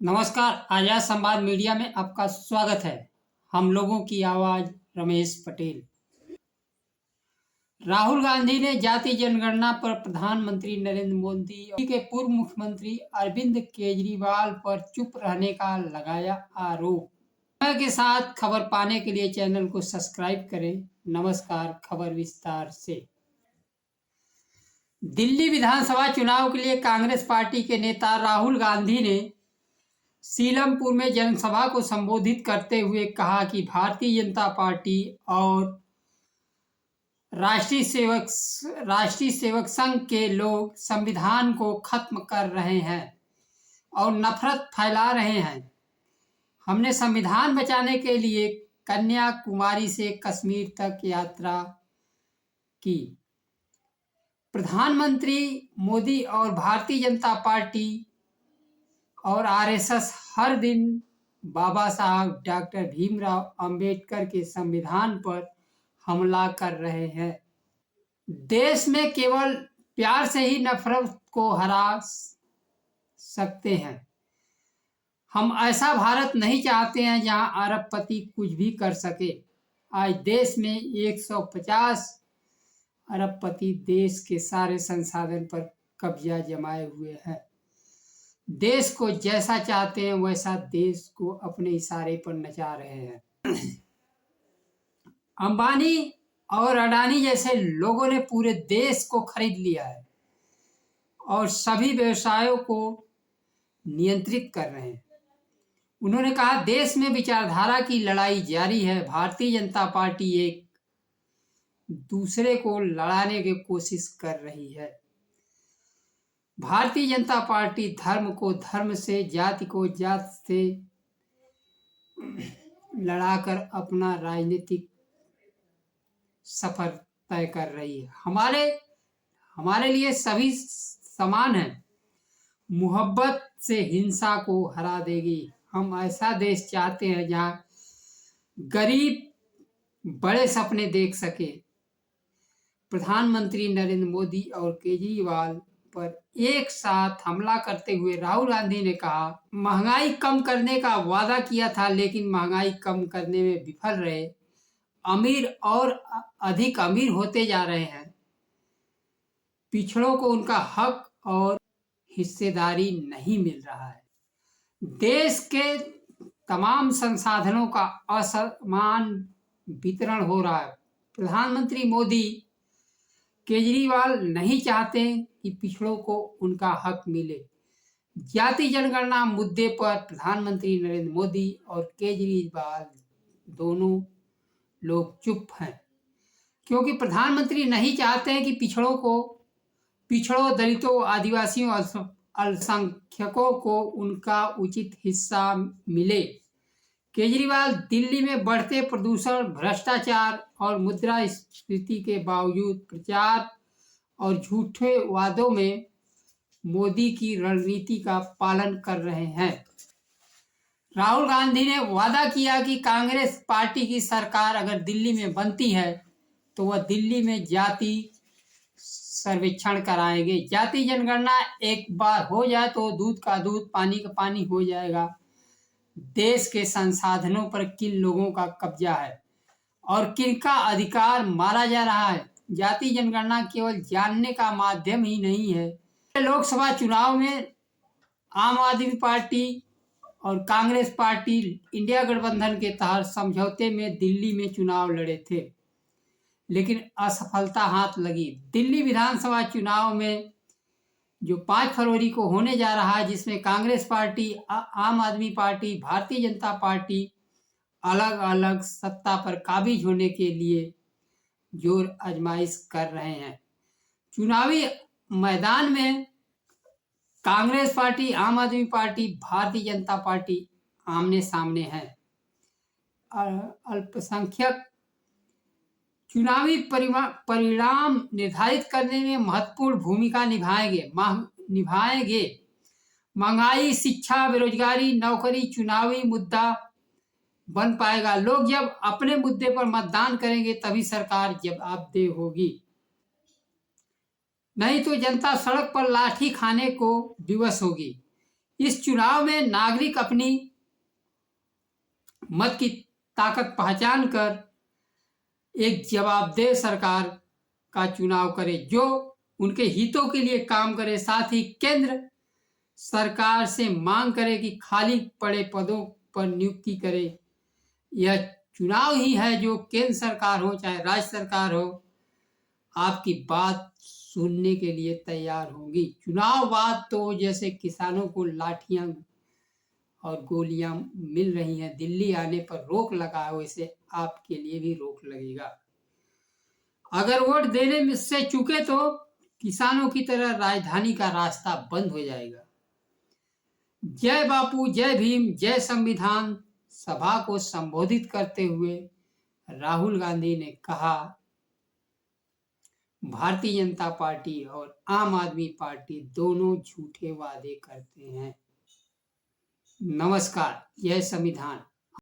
नमस्कार। आजाद संवाद मीडिया में आपका स्वागत है। हम लोगों की आवाज रमेश पटेल। राहुल गांधी ने जाति जनगणना पर प्रधानमंत्री नरेंद्र मोदी के पूर्व मुख्यमंत्री अरविंद केजरीवाल पर चुप रहने का लगाया आरोप। समय के साथ खबर पाने के लिए चैनल को सब्सक्राइब करें। नमस्कार, खबर विस्तार से। दिल्ली विधानसभा चुनाव के लिए कांग्रेस पार्टी के नेता राहुल गांधी ने सीलमपुर में जनसभा को संबोधित करते हुए कहा कि भारतीय जनता पार्टी और राष्ट्रीय सेवक संघ के लोग संविधान को खत्म कर रहे हैं और नफरत फैला रहे हैं। हमने संविधान बचाने के लिए कन्याकुमारी से कश्मीर तक यात्रा की। प्रधानमंत्री मोदी और भारतीय जनता पार्टी और आरएसएस हर दिन बाबा साहब डॉक्टर भीमराव अंबेडकर के संविधान पर हमला कर रहे हैं। देश में केवल प्यार से ही नफरत को हरा सकते हैं। हम ऐसा भारत नहीं चाहते हैं जहां अरबपति कुछ भी कर सके। आज देश में 150 अरबपति देश के सारे संसाधन पर कब्जा जमाए हुए हैं। देश को जैसा चाहते हैं वैसा देश को अपने इशारे पर नचा रहे हैं। अंबानी और अडानी जैसे लोगों ने पूरे देश को खरीद लिया है और सभी व्यवसायों को नियंत्रित कर रहे हैं। उन्होंने कहा, देश में विचारधारा की लड़ाई जारी है। भारतीय जनता पार्टी एक दूसरे को लड़ाने की कोशिश कर रही है। भारतीय जनता पार्टी धर्म को धर्म से, जाति को जात से लड़ाकर अपना राजनीतिक सफर तय कर रही है। हमारे लिए सभी समान हैं। मोहब्बत से हिंसा को हरा देगी। हम ऐसा देश चाहते हैं जहां गरीब बड़े सपने देख सके। प्रधानमंत्री नरेंद्र मोदी और केजरीवाल पर एक साथ हमला करते हुए राहुल गांधी ने कहा, महंगाई कम करने का वादा किया था लेकिन महंगाई कम करने में विफल रहे। अमीर और अधिक अमीर होते जा रहे हैं। पिछड़ों को उनका हक और हिस्सेदारी नहीं मिल रहा है। देश के तमाम संसाधनों का असमान वितरण हो रहा है। प्रधानमंत्री मोदी केजरीवाल नहीं चाहते कि पिछड़ों को उनका हक मिले। जाति जनगणना मुद्दे पर प्रधानमंत्री नरेंद्र मोदी और केजरीवाल दोनों लोग चुप हैं, क्योंकि प्रधानमंत्री नहीं चाहते हैं कि पिछड़ों, दलितों, आदिवासियों, अल्पसंख्यकों को उनका उचित हिस्सा मिले। केजरीवाल दिल्ली में बढ़ते प्रदूषण, भ्रष्टाचार और मुद्रास्फीति के बावजूद प्रचार और झूठे वादों में मोदी की रणनीति का पालन कर रहे हैं। राहुल गांधी ने वादा किया कि कांग्रेस पार्टी की सरकार अगर दिल्ली में बनती है तो वह दिल्ली में जाति सर्वेक्षण कराएंगे। जाति जनगणना एक बार हो जाए तो दूध का दूध, पानी का पानी हो जाएगा। देश के संसाधनों पर किन लोगों का कब्जा है और किनका अधिकार मारा जा रहा है। जाति जनगणना केवल जानने का माध्यम ही नहीं है। लोकसभा चुनाव में आम आदमी पार्टी और कांग्रेस पार्टी इंडिया गठबंधन के तहत समझौते में दिल्ली में चुनाव लड़े थे, लेकिन असफलता हाथ लगी। दिल्ली विधानसभा चुनाव में जो 5 फरवरी को होने जा रहा है, जिसमें कांग्रेस पार्टी, आम आदमी पार्टी, भारतीय जनता पार्टी अलग अलग सत्ता पर काबिज होने के लिए जोर आजमाइश कर रहे हैं। चुनावी मैदान में कांग्रेस पार्टी, आम आदमी पार्टी, भारतीय जनता पार्टी आमने सामने हैं। अल्पसंख्यक चुनावी परिणाम निर्धारित करने में महत्वपूर्ण भूमिका निभाएंगे। महंगाई, शिक्षा, बेरोजगारी, नौकरी चुनावी मुद्दा बन पाएगा। लोग जब अपने मुद्दे पर मतदान करेंगे तभी सरकार जवाबदेह होगी, नहीं तो जनता सड़क पर लाठी खाने को विवश होगी। इस चुनाव में नागरिक अपनी मत की ताकत पहचान कर एक जवाबदेह सरकार का चुनाव करे जो उनके हितों के लिए काम करे। साथ ही केंद्र सरकार से मांग करे कि खाली पड़े पदों पर नियुक्ति करे। यह चुनाव ही है जो केंद्र सरकार हो चाहे राज्य सरकार हो, आपकी बात सुनने के लिए तैयार होंगी। चुनाव बाद तो जैसे किसानों को लाठियां और गोलियां मिल रही हैं, दिल्ली आने पर रोक लगा है, वैसे आपके लिए भी रोक लगेगा। अगर वोट देने में से चूके तो किसानों की तरह राजधानी का रास्ता बंद हो जाएगा। जय बापू, जय भीम, जय संविधान सभा को संबोधित करते हुए राहुल गांधी ने कहा, भारतीय जनता पार्टी और आम आदमी पार्टी दोनों झूठे वादे करते हैं। नमस्कार, जय संविधान।